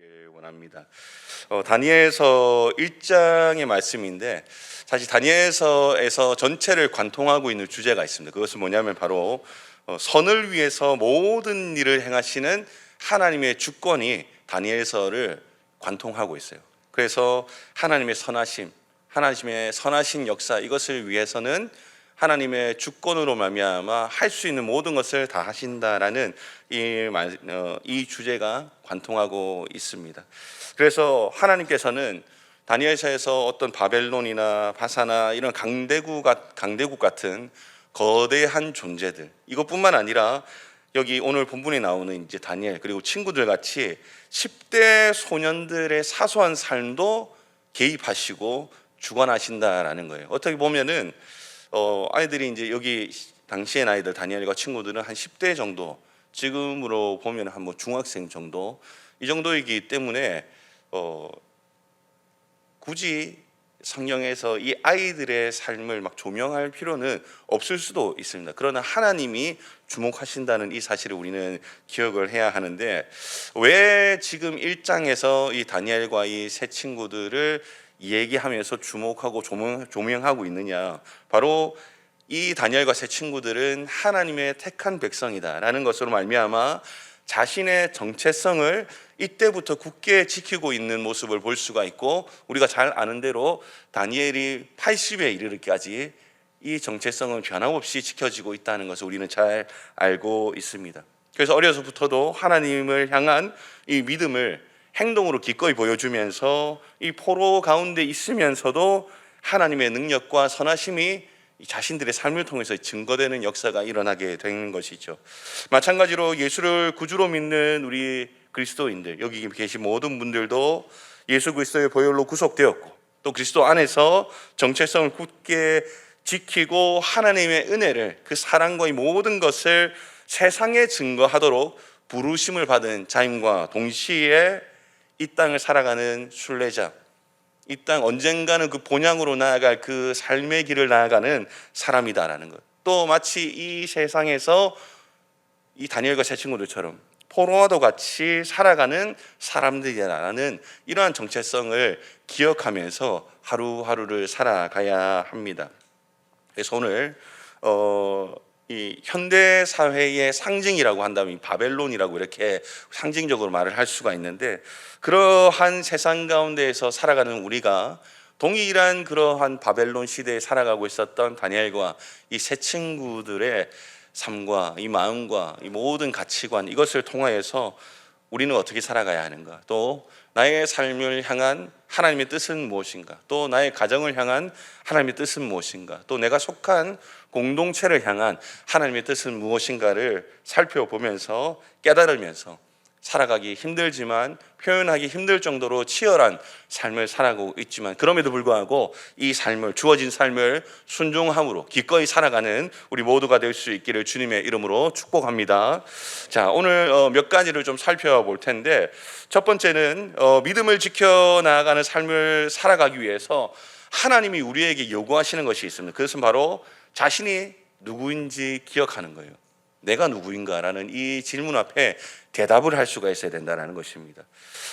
되길 원합니다. 다니엘서 1장의 말씀인데 사실 다니엘서에서 전체를 관통하고 있는 주제가 있습니다. 그것은 뭐냐면 바로 선을 위해서 모든 일을 행하시는 하나님의 주권이 다니엘서를 관통하고 있어요. 그래서 하나님의 선하심, 하나님의 선하신 역사, 이것을 위해서는 하나님의 주권으로 말미암아 할 수 있는 모든 것을 다 하신다라는 이 주제가 관통하고 있습니다. 그래서 하나님께서는 다니엘서에서 어떤 바벨론이나 바사나 이런 강대국 같은 거대한 존재들, 이것뿐만 아니라 여기 오늘 본문에 나오는 이제 다니엘 그리고 친구들 같이 10대 소년들의 사소한 삶도 개입하시고 주관하신다라는 거예요. 어떻게 보면은 아이들이 이제 여기 당시의 아이들 다니엘과 친구들은 한 10대 정도, 지금으로 보면 한 뭐 중학생 정도, 이 정도이기 때문에 굳이 성경에서 이 아이들의 삶을 막 조명할 필요는 없을 수도 있습니다. 그러나 하나님이 주목하신다는 이 사실을 우리는 기억을 해야 하는데, 왜 지금 1장에서 이 다니엘과 이 세 친구들을 얘기하면서 주목하고 조명하고 있느냐? 바로 이 다니엘과 세 친구들은 하나님의 택한 백성이다라는 것으로 말미암아 자신의 정체성을 이때부터 굳게 지키고 있는 모습을 볼 수가 있고, 우리가 잘 아는 대로 다니엘이 80에 이르기까지 이 정체성은 변함없이 지켜지고 있다는 것을 우리는 잘 알고 있습니다. 그래서 어려서부터도 하나님을 향한 이 믿음을 행동으로 기꺼이 보여주면서 이 포로 가운데 있으면서도 하나님의 능력과 선하심이 자신들의 삶을 통해서 증거되는 역사가 일어나게 되는 것이죠. 마찬가지로 예수를 구주로 믿는 우리 그리스도인들, 여기 계신 모든 분들도 예수 그리스도의 보혈로 구속되었고, 또 그리스도 안에서 정체성을 굳게 지키고 하나님의 은혜를, 그 사랑과 이 모든 것을 세상에 증거하도록 부르심을 받은 자임과 동시에 이 땅을 살아가는 순례자, 이 땅 언젠가는 그 본향으로 나아갈 그 삶의 길을 나아가는 사람이다라는 것. 또 마치 이 세상에서 이 다니엘과 세 친구들처럼 포로와도 같이 살아가는 사람들이라는 이러한 정체성을 기억하면서 하루하루를 살아가야 합니다. 그래서 오늘 이 현대 사회의 상징이라고 한다면 바벨론이라고 이렇게 상징적으로 말을 할 수가 있는데, 그러한 세상 가운데에서 살아가는 우리가 동일한 그러한 바벨론 시대에 살아가고 있었던 다니엘과 이 세 친구들의 삶과 이 마음과 이 모든 가치관, 이것을 통하여서 우리는 어떻게 살아가야 하는가, 또 나의 삶을 향한 하나님의 뜻은 무엇인가, 또 나의 가정을 향한 하나님의 뜻은 무엇인가, 또 내가 속한 공동체를 향한 하나님의 뜻은 무엇인가를 살펴보면서 깨달으면서 살아가기 힘들지만, 표현하기 힘들 정도로 치열한 삶을 살아가고 있지만, 그럼에도 불구하고 이 삶을, 주어진 삶을 순종함으로 기꺼이 살아가는 우리 모두가 될 수 있기를 주님의 이름으로 축복합니다. 자, 오늘 몇 가지를 좀 살펴볼 텐데, 첫 번째는 믿음을 지켜나가는 삶을 살아가기 위해서 하나님이 우리에게 요구하시는 것이 있습니다. 그것은 바로 자신이 누구인지 기억하는 거예요. 내가 누구인가라는 이 질문 앞에 대답을 할 수가 있어야 된다는 것입니다.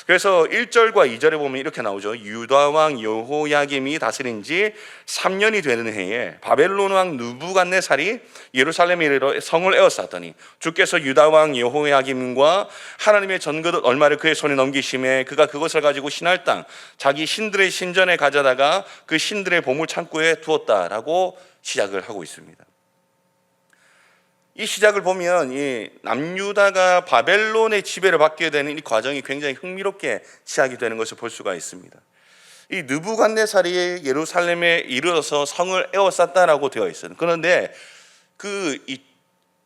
그래서 1절과 2절에 보면 이렇게 나오죠. 유다 왕 여호야김이 다스린 지 3년이 되는 해에 바벨론 왕 느부갓네살이 예루살렘에 이르러 성을 에워쌌더니 주께서 유다 왕 여호야김과 하나님의 전거릇 얼마를 그의 손에 넘기심에 그가 그것을 가지고 신할 땅 자기 신들의 신전에 가져다가 그 신들의 보물 창고에 두었다라고 시작을 하고 있습니다. 이 시작을 보면 이 남유다가 바벨론의 지배를 받게 되는 이 과정이 굉장히 흥미롭게 시작이 되는 것을 볼 수가 있습니다. 이 느부갓네살이 예루살렘에 이르러서 성을 에워쌌다라고 되어 있어요. 그런데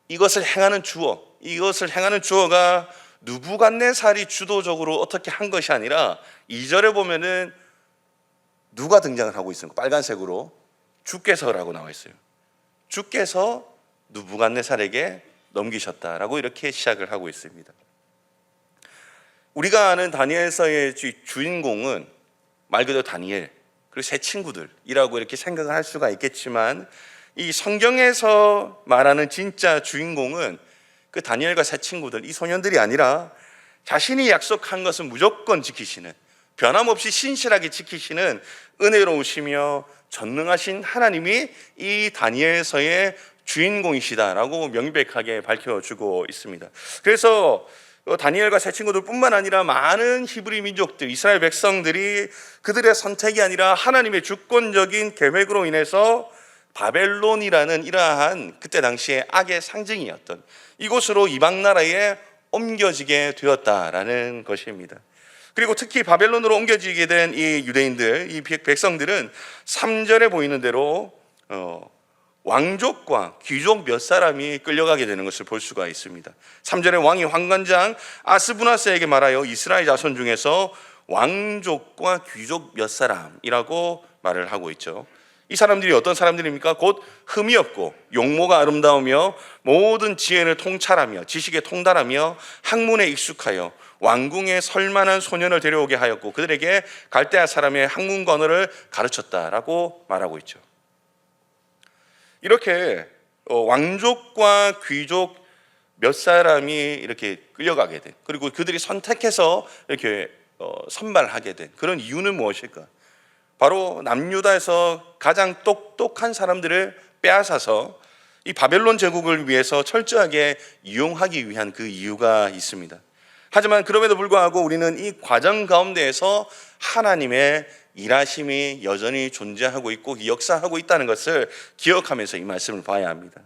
이것을 행하는 주어가 느부갓네살이 주도적으로 어떻게 한 것이 아니라 2절에 보면은 누가 등장을 하고 있습니까? 빨간색으로 주께서라고 나와 있어요. 주께서 느부갓네살에게 넘기셨다라고 이렇게 시작을 하고 있습니다. 우리가 아는 다니엘서의 주인공은 말 그대로 다니엘 그리고 세 친구들이라고 이렇게 생각을 할 수가 있겠지만, 이 성경에서 말하는 진짜 주인공은 그 다니엘과 세 친구들, 이 소년들이 아니라 자신이 약속한 것은 무조건 지키시는, 변함없이 신실하게 지키시는 은혜로우시며 전능하신 하나님이 이 다니엘서의 주인공이시다라고 명백하게 밝혀주고 있습니다. 그래서 다니엘과 세 친구들뿐만 아니라 많은 히브리 민족들, 이스라엘 백성들이 그들의 선택이 아니라 하나님의 주권적인 계획으로 인해서 바벨론이라는 이러한 그때 당시에 악의 상징이었던 이곳으로 이방 나라에 옮겨지게 되었다라는 것입니다. 그리고 특히 바벨론으로 옮겨지게 된 이 유대인들, 이 백성들은 3절에 보이는 대로 왕족과 귀족 몇 사람이 끌려가게 되는 것을 볼 수가 있습니다. 3절에 왕이 환관장 아스부나스에게 말하여 이스라엘 자손 중에서 왕족과 귀족 몇 사람이라고 말을 하고 있죠. 이 사람들이 어떤 사람들입니까? 곧 흠이 없고 용모가 아름다우며 모든 지혜를 통찰하며 지식에 통달하며 학문에 익숙하여 왕궁에 설만한 소년을 데려오게 하였고 그들에게 갈대아 사람의 학문과 언어를 가르쳤다라고 말하고 있죠. 이렇게 왕족과 귀족 몇 사람이 이렇게 끌려가게 된, 그리고 그들이 선택해서 이렇게 선발하게 된 그런 이유는 무엇일까? 바로 남유다에서 가장 똑똑한 사람들을 빼앗아서 이 바벨론 제국을 위해서 철저하게 이용하기 위한 그 이유가 있습니다. 하지만 그럼에도 불구하고 우리는 이 과정 가운데에서 하나님의 일하심이 여전히 존재하고 있고 역사하고 있다는 것을 기억하면서 이 말씀을 봐야 합니다.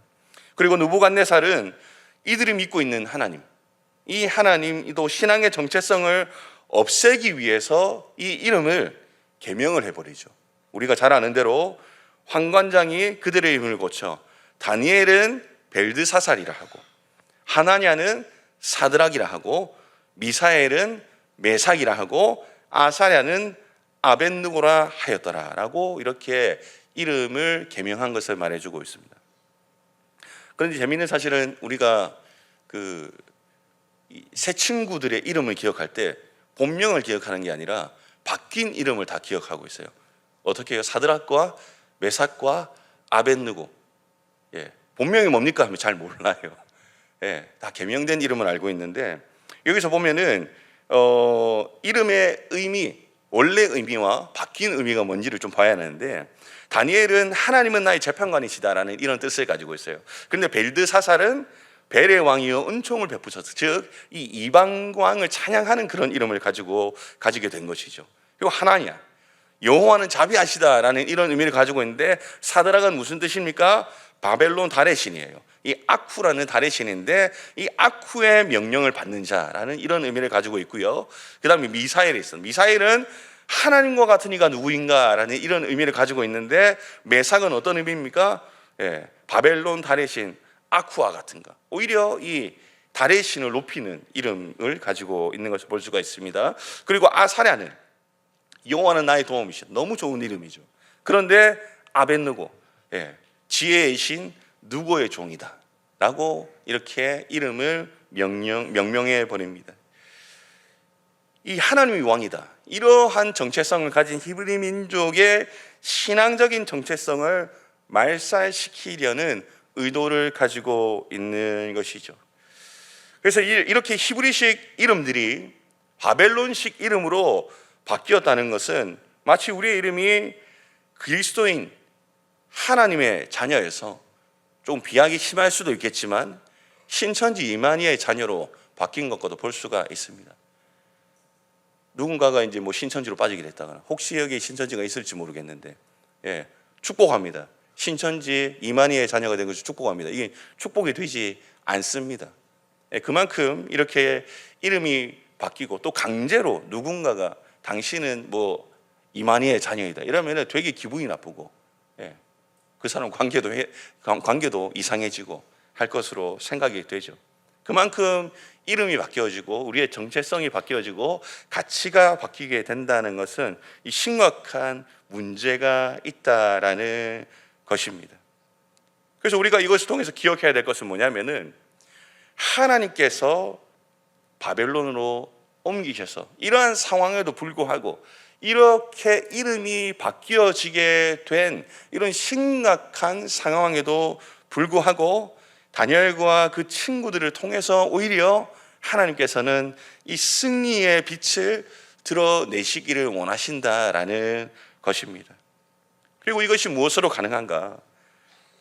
그리고 느부갓네살은 이들이 믿고 있는 하나님, 이 하나님도 신앙의 정체성을 없애기 위해서 이 이름을 개명을 해버리죠. 우리가 잘 아는 대로 환관장이 그들의 이름을 고쳐 다니엘은 벨드사살이라 하고 하나냐는 사드락이라 하고 미사엘은 메삭이라 하고 아사랴는 아벳느고라 하였더라라고 이렇게 이름을 개명한 것을 말해주고 있습니다. 그런데 재미있는 사실은 우리가 그 새 친구들의 이름을 기억할 때 본명을 기억하는 게 아니라 바뀐 이름을 다 기억하고 있어요. 어떻게 해요? 사드락과 메삭과 아벳느고. 본명이 뭡니까 하면 잘 몰라요. 다 개명된 이름을 알고 있는데 여기서 보면은 이름의 의미, 원래 의미와 바뀐 의미가 뭔지를 좀 봐야 하는데 다니엘은 하나님은 나의 재판관이시다라는 이런 뜻을 가지고 있어요. 그런데 벨드사살은 벨의 왕이여 은총을 베푸셔서, 즉 이 이방 왕을 찬양하는 그런 이름을 가지게 된 것이죠. 그리고 하나냐, 여호와는 자비하시다라는 이런 의미를 가지고 있는데 사드락은 무슨 뜻입니까? 바벨론 달의 신이에요. 이 아쿠라는 달의 신인데 이 아쿠의 명령을 받는 자라는 이런 의미를 가지고 있고요. 그 다음에 미사엘이 있어요. 미사엘은 하나님과 같은 이가 누구인가라는 이런 의미를 가지고 있는데 메삭은 어떤 의미입니까? 바벨론 달의 신 아쿠와 같은가. 오히려 이 달의 신을 높이는 이름을 가지고 있는 것을 볼 수가 있습니다. 그리고 아사랴는 여호와는 나의 도움이시다. 너무 좋은 이름이죠. 그런데 아벳느고, 지혜의 신 누구의 종이다 라고 이렇게 이름을 명명해 버립니다. 이 하나님이 왕이다, 이러한 정체성을 가진 히브리 민족의 신앙적인 정체성을 말살시키려는 의도를 가지고 있는 것이죠. 그래서 이렇게 히브리식 이름들이 바벨론식 이름으로 바뀌었다는 것은 마치 우리의 이름이 그리스도인 하나님의 자녀여서 좀 비하기 심할 수도 있겠지만 신천지 이만희의 자녀로 바뀐 것과도 볼 수가 있습니다. 누군가가 이제 뭐 신천지로 빠지게 됐다거나 혹시 여기 신천지가 있을지 모르겠는데 축복합니다. 신천지 이만희의 자녀가 된 것을 축복합니다. 이게 축복이 되지 않습니다. 그만큼 이렇게 이름이 바뀌고 또 강제로 누군가가 당신은 뭐 이만희의 자녀이다 이러면 되게 기분이 나쁘고 그 사람 관계도 이상해지고 할 것으로 생각이 되죠. 그만큼 이름이 바뀌어지고 우리의 정체성이 바뀌어지고 가치가 바뀌게 된다는 것은 이 심각한 문제가 있다라는 것입니다. 그래서 우리가 이것을 통해서 기억해야 될 것은 뭐냐면은 하나님께서 바벨론으로 옮기셔서 이러한 상황에도 불구하고 이렇게 이름이 바뀌어지게 된 이런 심각한 상황에도 불구하고 다니엘과 그 친구들을 통해서 오히려 하나님께서는 이 승리의 빛을 드러내시기를 원하신다라는 것입니다. 그리고 이것이 무엇으로 가능한가?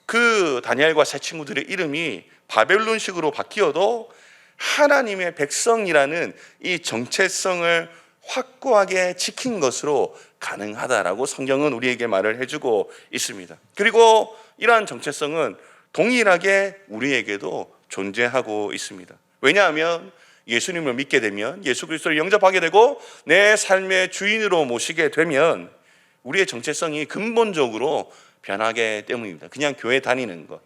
그 다니엘과 세 친구들의 이름이 바벨론식으로 바뀌어도 하나님의 백성이라는 이 정체성을 확고하게 지킨 것으로 가능하다라고 성경은 우리에게 말을 해주고 있습니다. 그리고 이러한 정체성은 동일하게 우리에게도 존재하고 있습니다. 왜냐하면 예수님을 믿게 되면, 예수 그리스도를 영접하게 되고 내 삶의 주인으로 모시게 되면 우리의 정체성이 근본적으로 변하기 때문입니다. 그냥 교회 다니는 것,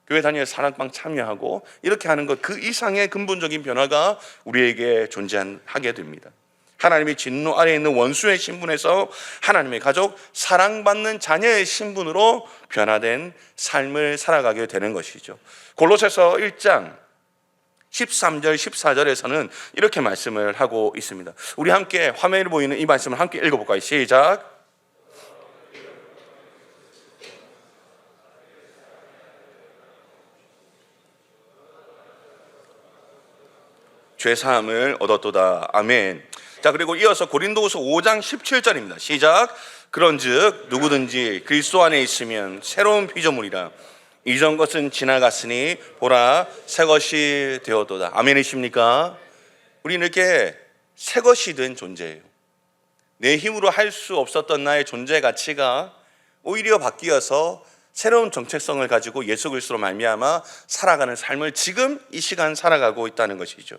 교회 다니면서 사랑방 참여하고 이렇게 하는 것, 그 이상의 근본적인 변화가 우리에게 존재하게 됩니다. 하나님의 진노 아래에 있는 원수의 신분에서 하나님의 가족, 사랑받는 자녀의 신분으로 변화된 삶을 살아가게 되는 것이죠. 골로새서 1장 13절 14절에서는 이렇게 말씀을 하고 있습니다. 우리 함께 화면에 보이는 이 말씀을 함께 읽어볼까요? 시작. 죄사함을 얻었도다. 아멘. 자, 그리고 이어서 고린도후서 5장 17절입니다. 시작. 그런즉 누구든지 그리스도 안에 있으면 새로운 피조물이라. 이전 것은 지나갔으니 보라 새 것이 되었도다. 아멘이십니까? 우리는 이렇게 새 것이 된 존재예요. 내 힘으로 할 수 없었던 나의 존재 가치가 오히려 바뀌어서 새로운 정체성을 가지고 예수 그리스도로 말미암아 살아가는 삶을 지금 이 시간 살아가고 있다는 것이죠.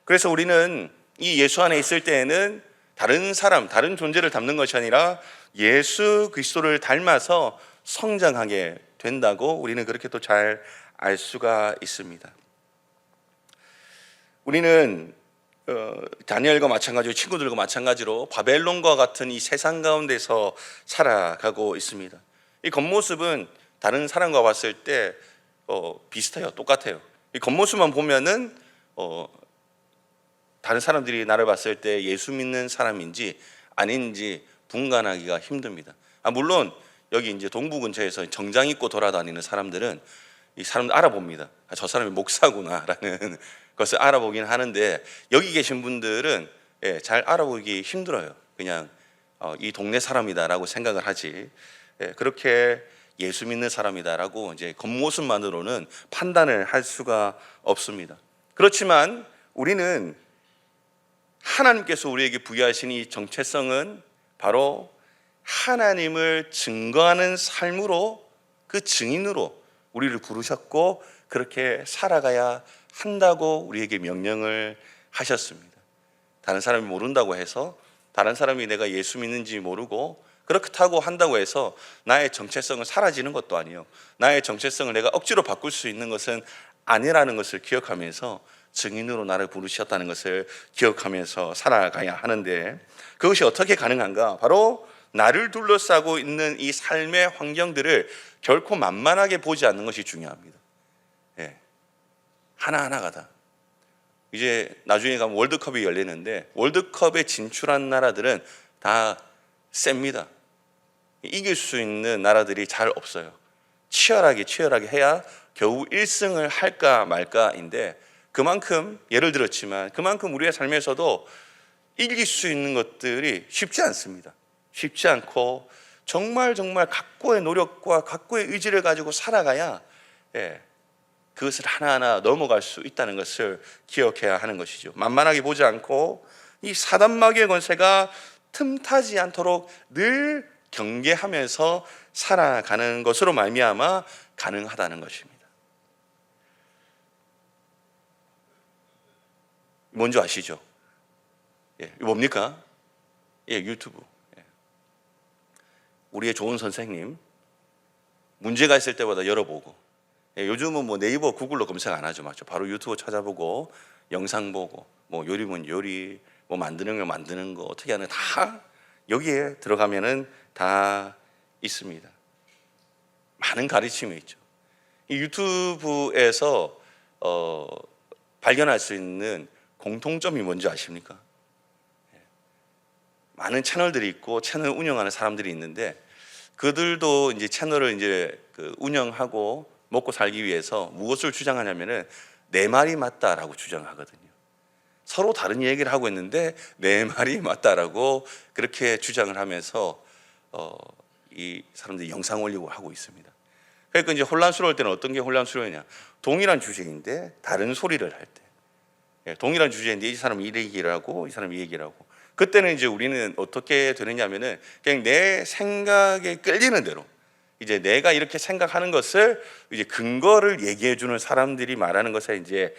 그래서 우리는 이 예수 안에 있을 때에는 다른 사람, 다른 존재를 닮는 것이 아니라 예수 그리스도를 닮아서 성장하게 된다고 우리는 그렇게 또 잘 알 수가 있습니다. 우리는 다니엘과 마찬가지로, 친구들과 마찬가지로 바벨론과 같은 이 세상 가운데서 살아가고 있습니다. 이 겉모습은 다른 사람과 봤을 때 비슷해요. 똑같아요. 이 겉모습만 보면은 다른 사람들이 나를 봤을 때 예수 믿는 사람인지 아닌지 분간하기가 힘듭니다. 물론 여기 이제 동부 근처에서 정장 입고 돌아다니는 사람들은 이 사람들 알아봅니다. 저 사람이 목사구나라는 것을 알아보긴 하는데, 여기 계신 분들은 잘 알아보기 힘들어요. 그냥 이 동네 사람이다라고 생각을 하지, 그렇게 예수 믿는 사람이다라고 이제 겉모습만으로는 판단을 할 수가 없습니다. 그렇지만 우리는 하나님께서 우리에게 부여하신 이 정체성은 바로 하나님을 증거하는 삶으로, 그 증인으로 우리를 부르셨고 그렇게 살아가야 한다고 우리에게 명령을 하셨습니다. 다른 사람이 모른다고 해서, 다른 사람이 내가 예수 믿는지 모르고 그렇다고 한다고 해서 나의 정체성은 사라지는 것도 아니에요. 나의 정체성을 내가 억지로 바꿀 수 있는 것은 아니라는 것을 기억하면서 증인으로 나를 부르셨다는 것을 기억하면서 살아가야 하는데, 그것이 어떻게 가능한가? 바로 나를 둘러싸고 있는 이 삶의 환경들을 결코 만만하게 보지 않는 것이 중요합니다. 하나하나가 다. 이제 나중에 가면 월드컵이 열리는데, 월드컵에 진출한 나라들은 다 셉니다. 이길 수 있는 나라들이 잘 없어요. 치열하게 해야 겨우 1승을 할까 말까인데, 그만큼, 예를 들었지만 그만큼 우리의 삶에서도 이길 수 있는 것들이 쉽지 않습니다. 쉽지 않고 정말 각고의 노력과 각고의 의지를 가지고 살아가야 그것을 하나하나 넘어갈 수 있다는 것을 기억해야 하는 것이죠. 만만하게 보지 않고 이 사단마귀의 권세가 틈타지 않도록 늘 경계하면서 살아가는 것으로 말미암아 가능하다는 것입니다. 뭔지 아시죠? 이거 뭡니까? 유튜브. 우리의 좋은 선생님, 문제가 있을 때마다 열어보고, 요즘은 뭐 네이버, 구글로 검색 안 하죠, 맞죠? 바로 유튜브 찾아보고 영상 보고, 뭐 요리면 요리, 뭐 만드는 거 만드는 거 어떻게 하는, 다 여기에 들어가면은 다 있습니다. 많은 가르침이 있죠. 이 유튜브에서 발견할 수 있는 공통점이 뭔지 아십니까? 많은 채널들이 있고 채널 운영하는 사람들이 있는데, 그들도 이제 채널을 이제 운영하고 먹고 살기 위해서 무엇을 주장하냐면은 내 말이 맞다라고 주장하거든요. 서로 다른 얘기를 하고 있는데 내 말이 맞다라고 그렇게 주장을 하면서 이 사람들이 영상 올리고 하고 있습니다. 그러니까 이제 혼란스러울 때는 어떤 게 혼란스러우냐? 동일한 주제인데 다른 소리를 할 때, 동일한 주제인데 이 사람이 이 얘기를 하고 이 사람이 이 얘기를 하고, 그때는 이제 우리는 어떻게 되느냐면은 그냥 내 생각에 끌리는 대로, 이제 내가 이렇게 생각하는 것을 이제 근거를 얘기해 주는 사람들이 말하는 것에 이제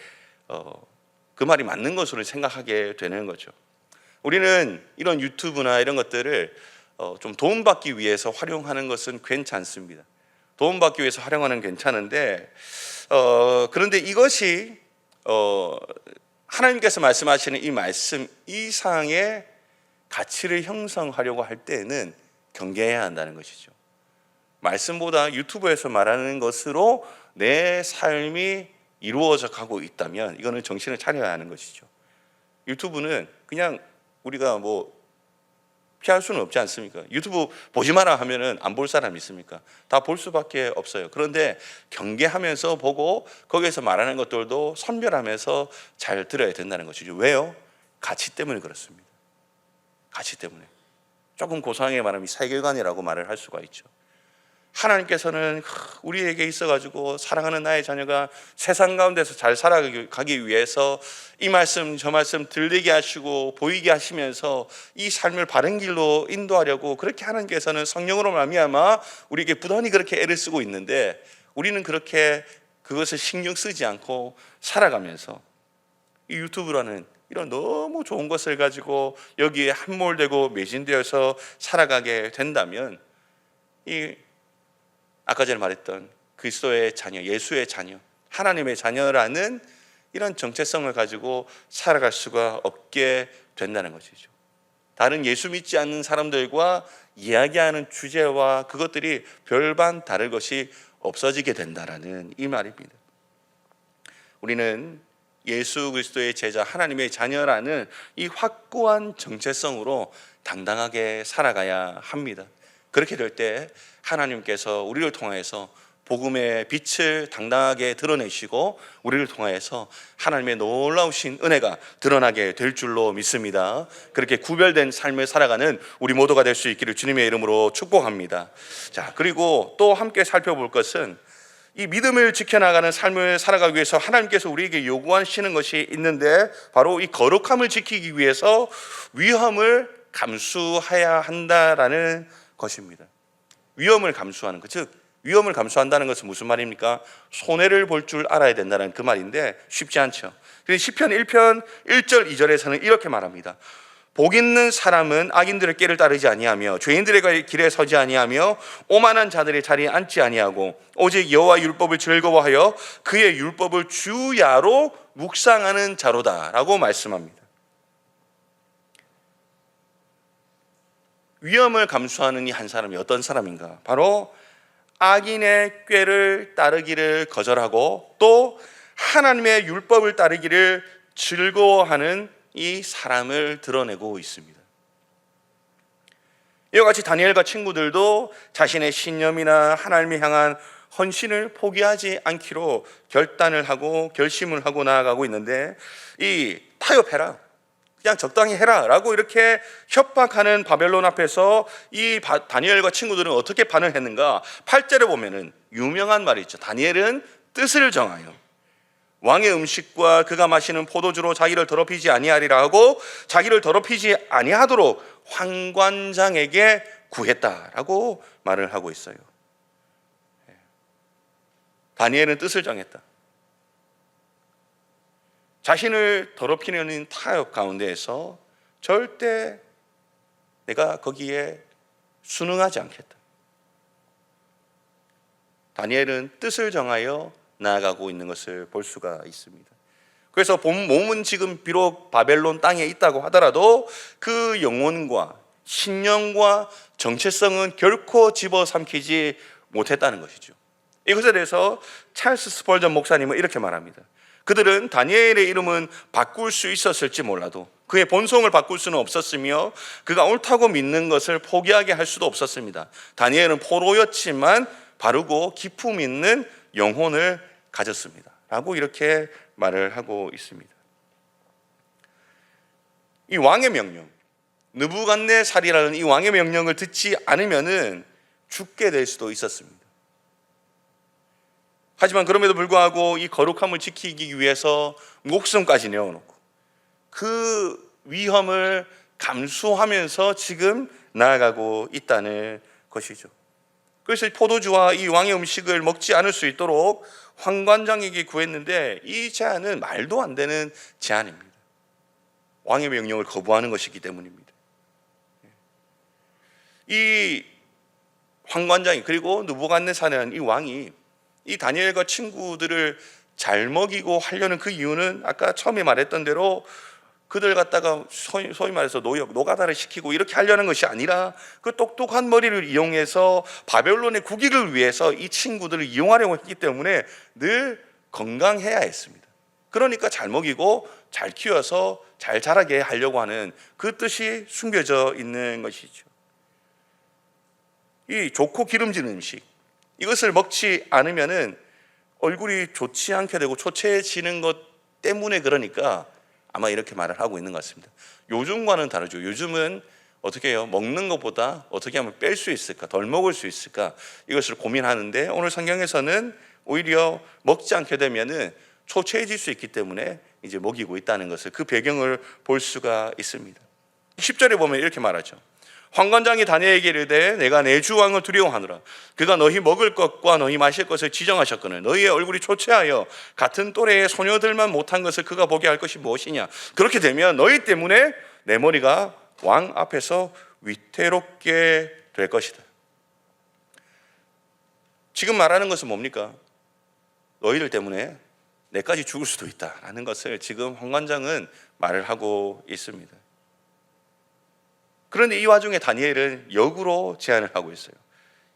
그 말이 맞는 것으로 생각하게 되는 거죠. 우리는 이런 유튜브나 이런 것들을 좀 도움받기 위해서 활용하는 것은 괜찮습니다. 도움받기 위해서 활용하는 괜찮은데 그런데 이것이 하나님께서 말씀하시는 이 말씀 이상의 가치를 형성하려고 할 때에는 경계해야 한다는 것이죠. 말씀보다 유튜브에서 말하는 것으로 내 삶이 이루어져 가고 있다면 이거는 정신을 차려야 하는 것이죠. 유튜브는 그냥 우리가 뭐 피할 수는 없지 않습니까? 유튜브 보지 마라 하면은 안 볼 사람 있습니까? 다 볼 수밖에 없어요. 그런데 경계하면서 보고 거기에서 말하는 것들도 선별하면서 잘 들어야 된다는 것이죠. 왜요? 가치 때문에 그렇습니다. 가치 때문에. 조금 고상하게 말하면 세계관이라고 말을 할 수가 있죠. 하나님께서는 우리에게 있어가지고 사랑하는 나의 자녀가 세상 가운데서 잘 살아가기 위해서 이 말씀 저 말씀 들리게 하시고 보이게 하시면서 이 삶을 바른 길로 인도하려고 그렇게 하나님께서는 성령으로 말미암아 우리에게 부단히 그렇게 애를 쓰고 있는데, 우리는 그렇게 그것을 신경 쓰지 않고 살아가면서 이 유튜브라는 이런 너무 좋은 것을 가지고 여기에 함몰되고 매진되어서 살아가게 된다면, 이 아까 전에 말했던 그리스도의 자녀, 예수의 자녀, 하나님의 자녀라는 이런 정체성을 가지고 살아갈 수가 없게 된다는 것이죠. 다른 예수 믿지 않는 사람들과 이야기하는 주제와 그것들이 별반 다를 것이 없어지게 된다라는 이 말입니다. 우리는 예수 그리스도의 제자, 하나님의 자녀라는 이 확고한 정체성으로 당당하게 살아가야 합니다. 그렇게 될 때 하나님께서 우리를 통하여서 복음의 빛을 당당하게 드러내시고 우리를 통하여서 하나님의 놀라우신 은혜가 드러나게 될 줄로 믿습니다. 그렇게 구별된 삶을 살아가는 우리 모두가 될 수 있기를 주님의 이름으로 축복합니다. 자, 그리고 또 함께 살펴볼 것은 이 믿음을 지켜나가는 삶을 살아가기 위해서 하나님께서 우리에게 요구하시는 것이 있는데, 바로 이 거룩함을 지키기 위해서 위험을 감수해야 한다라는 것입니다. 위험을 감수하는 것, 즉 위험을 감수한다는 것은 무슨 말입니까? 손해를 볼 줄 알아야 된다는 그 말인데 쉽지 않죠. 그래서 시편 1편 1절 2절에서는 이렇게 말합니다. 복 있는 사람은 악인들의 길을 따르지 아니하며 죄인들의 길에 서지 아니하며 오만한 자들의 자리에 앉지 아니하고 오직 여호와 율법을 즐거워하여 그의 율법을 주야로 묵상하는 자로다라고 말씀합니다. 위험을 감수하는 이 한 사람이 어떤 사람인가? 바로 악인의 꾀를 따르기를 거절하고 또 하나님의 율법을 따르기를 즐거워하는 이 사람을 드러내고 있습니다. 이와 같이 다니엘과 친구들도 자신의 신념이나 하나님을 향한 헌신을 포기하지 않기로 결단을 하고 결심을 하고 나아가고 있는데, 이 타협해라, 그냥 적당히 해라 라고 이렇게 협박하는 바벨론 앞에서 이 다니엘과 친구들은 어떻게 반응했는가? 8절에 보면은 유명한 말이 있죠. 다니엘은 뜻을 정하여 왕의 음식과 그가 마시는 포도주로 자기를 더럽히지 아니하리라 하고 자기를 더럽히지 아니하도록 환관장에게 구했다라고 말을 하고 있어요. 다니엘은 뜻을 정했다. 자신을 더럽히는 타협 가운데에서 절대 내가 거기에 순응하지 않겠다. 다니엘은 뜻을 정하여 나아가고 있는 것을 볼 수가 있습니다. 그래서 몸은 지금 비록 바벨론 땅에 있다고 하더라도 그 영혼과 신념과 정체성은 결코 집어삼키지 못했다는 것이죠. 이것에 대해서 찰스 스펄전 목사님은 이렇게 말합니다. 그들은 다니엘의 이름은 바꿀 수 있었을지 몰라도 그의 본성을 바꿀 수는 없었으며 그가 옳다고 믿는 것을 포기하게 할 수도 없었습니다. 다니엘은 포로였지만 바르고 기품 있는 영혼을 가졌습니다 라고 이렇게 말을 하고 있습니다. 이 왕의 명령, 느부갓네살이라는 이 왕의 명령을 듣지 않으면은 죽게 될 수도 있었습니다. 하지만 그럼에도 불구하고 이 거룩함을 지키기 위해서 목숨까지 내어놓고 그 위험을 감수하면서 지금 나아가고 있다는 것이죠. 그래서 포도주와 이 왕의 음식을 먹지 않을 수 있도록 환관장에게 구했는데 이 제안은 말도 안 되는 제안입니다. 왕의 명령을 거부하는 것이기 때문입니다. 이 환관장이, 그리고 느부갓네살이라는 이 왕이 이 다니엘과 친구들을 잘 먹이고 하려는 그 이유는 아까 처음에 말했던 대로 그들 갖다가 소위 말해서 노가다를 시키고 이렇게 하려는 것이 아니라 그 똑똑한 머리를 이용해서 바벨론의 국익을 위해서 이 친구들을 이용하려고 했기 때문에 늘 건강해야 했습니다. 그러니까 잘 먹이고 잘 키워서 잘 자라게 하려고 하는 그 뜻이 숨겨져 있는 것이죠. 이 좋고 기름진 음식, 이것을 먹지 않으면은 얼굴이 좋지 않게 되고 초췌해지는 것 때문에, 그러니까 아마 이렇게 말을 하고 있는 것 같습니다. 요즘과는 다르죠. 요즘은 어떻게 해요? 먹는 것보다 어떻게 하면 뺄 수 있을까, 덜 먹을 수 있을까, 이것을 고민하는데 오늘 성경에서는 오히려 먹지 않게 되면은 초췌해질 수 있기 때문에 이제 먹이고 있다는 것을, 그 배경을 볼 수가 있습니다. 10절에 보면 이렇게 말하죠. 환관장이 다니엘에게 이르되 내가 내 주 왕을 두려워하노라. 그가 너희 먹을 것과 너희 마실 것을 지정하셨거늘 너희의 얼굴이 초췌하여 같은 또래의 소녀들만 못한 것을 그가 보게 할 것이 무엇이냐. 그렇게 되면 너희 때문에 내 머리가 왕 앞에서 위태롭게 될 것이다. 지금 말하는 것은 뭡니까? 너희들 때문에 내까지 죽을 수도 있다라는 것을 지금 환관장은 말을 하고 있습니다. 그런데 이 와중에 다니엘은 역으로 제안을 하고 있어요.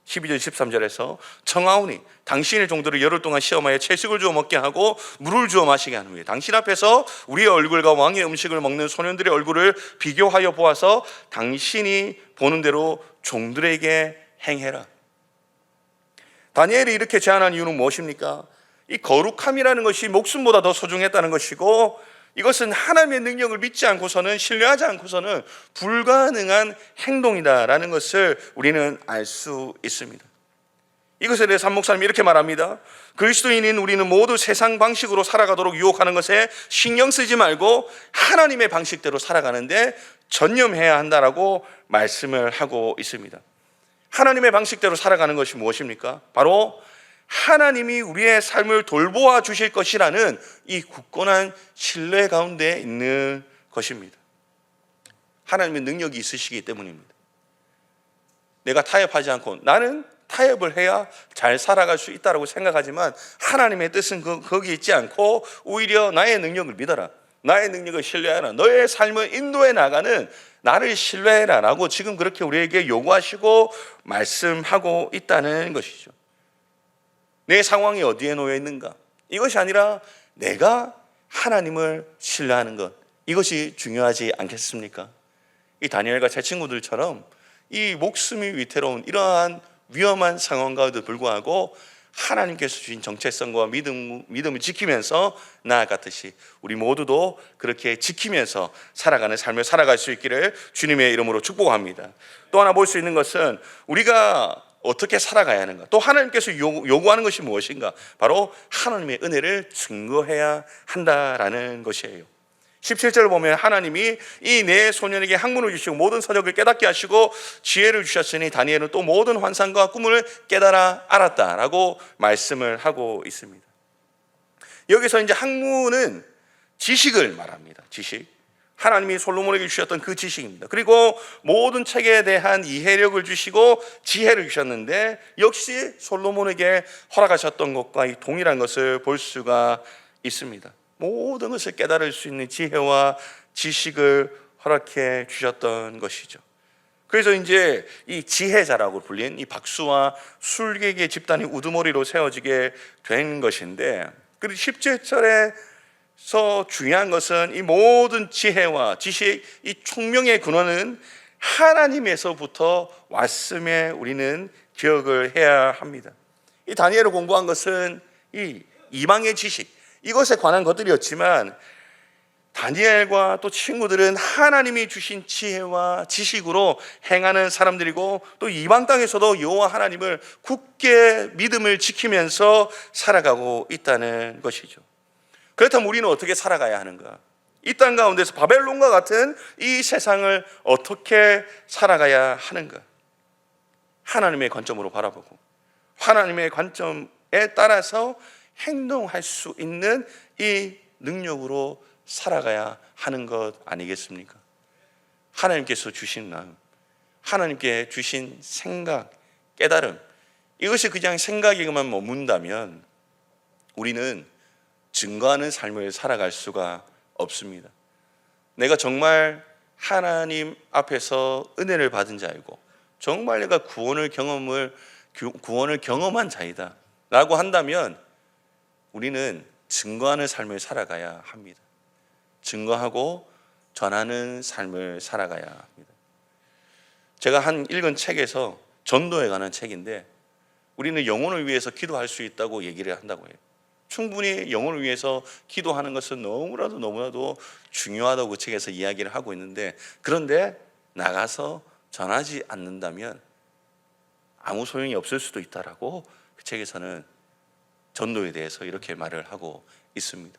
12절 13절에서 청하오니 당신의 종들을 열흘 동안 시험하여 채식을 주어 먹게 하고 물을 주어 마시게 한 후에 당신 앞에서 우리의 얼굴과 왕의 음식을 먹는 소년들의 얼굴을 비교하여 보아서 당신이 보는 대로 종들에게 행해라. 다니엘이 이렇게 제안한 이유는 무엇입니까? 이 거룩함이라는 것이 목숨보다 더 소중했다는 것이고, 이것은 하나님의 능력을 믿지 않고서는, 신뢰하지 않고서는 불가능한 행동이다라는 것을 우리는 알 수 있습니다. 이것에 대해서 한 목사님이 이렇게 말합니다. 그리스도인인 우리는 모두 세상 방식으로 살아가도록 유혹하는 것에 신경 쓰지 말고 하나님의 방식대로 살아가는데 전념해야 한다라고 말씀을 하고 있습니다. 하나님의 방식대로 살아가는 것이 무엇입니까? 바로 하나님이 우리의 삶을 돌보아 주실 것이라는 이 굳건한 신뢰 가운데 있는 것입니다. 하나님의 능력이 있으시기 때문입니다. 내가 타협하지 않고, 나는 타협을 해야 잘 살아갈 수 있다고 생각하지만 하나님의 뜻은 거기 있지 않고 오히려 나의 능력을 믿어라, 나의 능력을 신뢰하라, 너의 삶을 인도해 나가는 나를 신뢰해라 라고 지금 그렇게 우리에게 요구하시고 말씀하고 있다는 것이죠. 내 상황이 어디에 놓여 있는가, 이것이 아니라 내가 하나님을 신뢰하는 것, 이것이 중요하지 않겠습니까? 이 다니엘과 제 친구들처럼 이 목숨이 위태로운 이러한 위험한 상황과도 불구하고 하나님께서 주신 정체성과 믿음을 지키면서 나아갔듯이 우리 모두도 그렇게 지키면서 살아가는 삶을 살아갈 수 있기를 주님의 이름으로 축복합니다. 또 하나 볼 수 있는 것은 우리가 어떻게 살아가야 하는가, 또 하나님께서 요구하는 것이 무엇인가, 바로 하나님의 은혜를 증거해야 한다라는 것이에요. 17절을 보면 하나님이 이 네 소년에게 학문을 주시고 모든 서적을 깨닫게 하시고 지혜를 주셨으니 다니엘은 또 모든 환상과 꿈을 깨달아 알았다라고 말씀을 하고 있습니다. 여기서 이제 학문은 지식을 말합니다. 지식, 하나님이 솔로몬에게 주셨던 그 지식입니다. 그리고 모든 책에 대한 이해력을 주시고 지혜를 주셨는데 역시 솔로몬에게 허락하셨던 것과 동일한 것을 볼 수가 있습니다. 모든 것을 깨달을 수 있는 지혜와 지식을 허락해 주셨던 것이죠. 그래서 이제 이 지혜자라고 불린 이 박수와 술객의 집단이 우두머리로 세워지게 된 것인데, 그리고 17절에 중요한 것은 이 모든 지혜와 지식, 이 총명의 근원은 하나님에서부터 왔음에 우리는 기억을 해야 합니다. 이 다니엘을 공부한 것은 이 이방의 지식, 이것에 관한 것들이었지만 다니엘과 또 친구들은 하나님이 주신 지혜와 지식으로 행하는 사람들이고 또 이방 땅에서도 여호와 하나님을 굳게 믿음을 지키면서 살아가고 있다는 것이죠. 그렇다면 우리는 어떻게 살아가야 하는가? 이 땅 가운데서 바벨론과 같은 이 세상을 어떻게 살아가야 하는가? 하나님의 관점으로 바라보고 하나님의 관점에 따라서 행동할 수 있는 이 능력으로 살아가야 하는 것 아니겠습니까? 하나님께서 주신 마음, 하나님께 주신 생각, 깨달음, 이것이 그냥 생각에만 머문다면 우리는 증거하는 삶을 살아갈 수가 없습니다. 내가 정말 하나님 앞에서 은혜를 받은 자이고 정말 내가 구원을 경험한 자이다 라고 한다면 우리는 증거하는 삶을 살아가야 합니다. 증거하고 전하는 삶을 살아가야 합니다. 제가 읽은 책에서 전도에 관한 책인데 우리는 영혼을 위해서 기도할 수 있다고 얘기를 한다고 해요. 충분히 영혼을 위해서 기도하는 것은 너무나도 중요하다고 그 책에서 이야기를 하고 있는데, 그런데 나가서 전하지 않는다면 아무 소용이 없을 수도 있다라고 그 책에서는 전도에 대해서 이렇게 말을 하고 있습니다.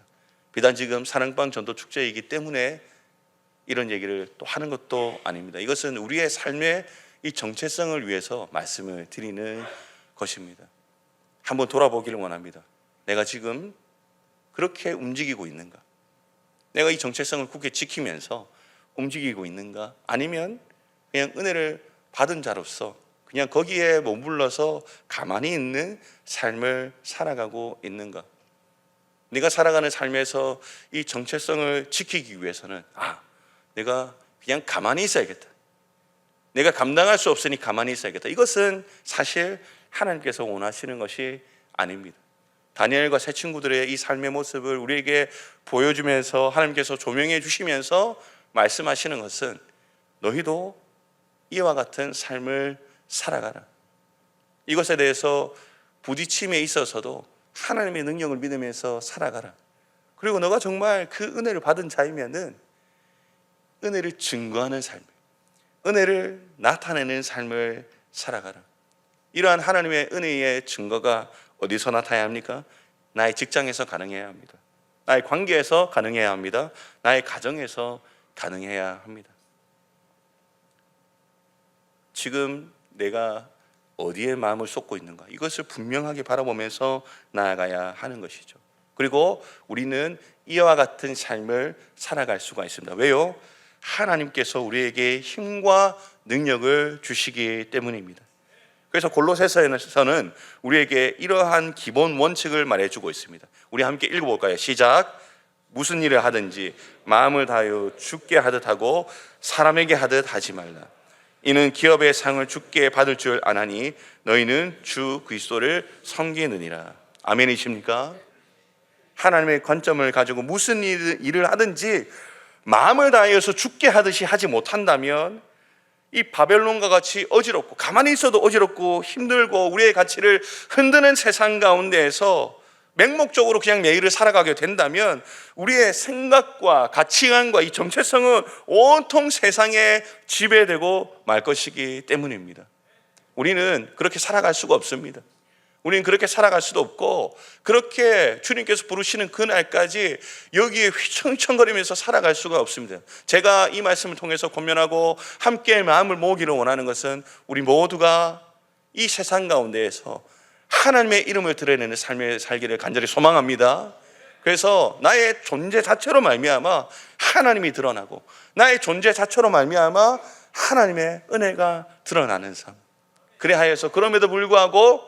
비단 지금 사랑방 전도 축제이기 때문에 이런 얘기를 또 하는 것도 아닙니다. 이것은 우리의 삶의 이 정체성을 위해서 말씀을 드리는 것입니다. 한번 돌아보기를 원합니다. 내가 지금 그렇게 움직이고 있는가? 내가 이 정체성을 굳게 지키면서 움직이고 있는가? 아니면 그냥 은혜를 받은 자로서 그냥 거기에 머물러서 가만히 있는 삶을 살아가고 있는가? 네가 살아가는 삶에서 이 정체성을 지키기 위해서는 내가 그냥 가만히 있어야겠다. 내가 감당할 수 없으니 가만히 있어야겠다. 이것은 사실 하나님께서 원하시는 것이 아닙니다. 다니엘과 새 친구들의 이 삶의 모습을 우리에게 보여주면서 하나님께서 조명해 주시면서 말씀하시는 것은 너희도 이와 같은 삶을 살아가라. 이것에 대해서 부딪힘에 있어서도 하나님의 능력을 믿으면서 살아가라. 그리고 너가 정말 그 은혜를 받은 자이면은 은혜를 증거하는 삶, 은혜를 나타내는 삶을 살아가라. 이러한 하나님의 은혜의 증거가 어디서 나타나야 합니까? 나의 직장에서 가능해야 합니다. 나의 관계에서 가능해야 합니다. 나의 가정에서 가능해야 합니다. 지금 내가 어디에 마음을 쏟고 있는가? 이것을 분명하게 바라보면서 나아가야 하는 것이죠. 그리고 우리는 이와 같은 삶을 살아갈 수가 있습니다. 왜요? 하나님께서 우리에게 힘과 능력을 주시기 때문입니다. 그래서 골로새서에서는 우리에게 이러한 기본 원칙을 말해주고 있습니다. 우리 함께 읽어볼까요? 시작. 무슨 일을 하든지 마음을 다하여 주께 하듯 하고 사람에게 하듯 하지 말라. 이는 기업의 상을 주께 받을 줄 아나니 너희는 주 그리스도를 섬기느니라. 아멘이십니까? 하나님의 관점을 가지고 무슨 일을 하든지 마음을 다하여서 주께 하듯이 하지 못한다면 이 바벨론과 같이 어지럽고 가만히 있어도 어지럽고 힘들고 우리의 가치를 흔드는 세상 가운데에서 맹목적으로 그냥 매일을 살아가게 된다면 우리의 생각과 가치관과 이 정체성은 온통 세상에 지배되고 말 것이기 때문입니다. 우리는 그렇게 살아갈 수가 없습니다. 우리는 그렇게 살아갈 수도 없고 그렇게 주님께서 부르시는 그날까지 여기에 휘청휘청거리면서 살아갈 수가 없습니다. 제가 이 말씀을 통해서 권면하고 함께 마음을 모으기를 원하는 것은 우리 모두가 이 세상 가운데에서 하나님의 이름을 드러내는 삶을 살기를 간절히 소망합니다. 그래서 나의 존재 자체로 말미암아 하나님이 드러나고 나의 존재 자체로 말미암아 하나님의 은혜가 드러나는 삶. 그래하여서 그럼에도 불구하고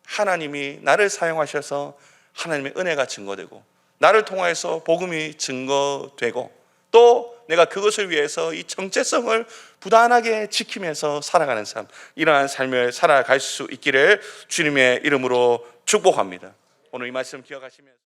하나님이 나를 사용하셔서 하나님의 은혜가 증거되고 나를 통하여서 복음이 증거되고 또 내가 그것을 위해서 이 정체성을 부단하게 지키면서 살아가는 삶, 이러한 삶을 살아갈 수 있기를 주님의 이름으로 축복합니다. 오늘 이 말씀 기억하시면서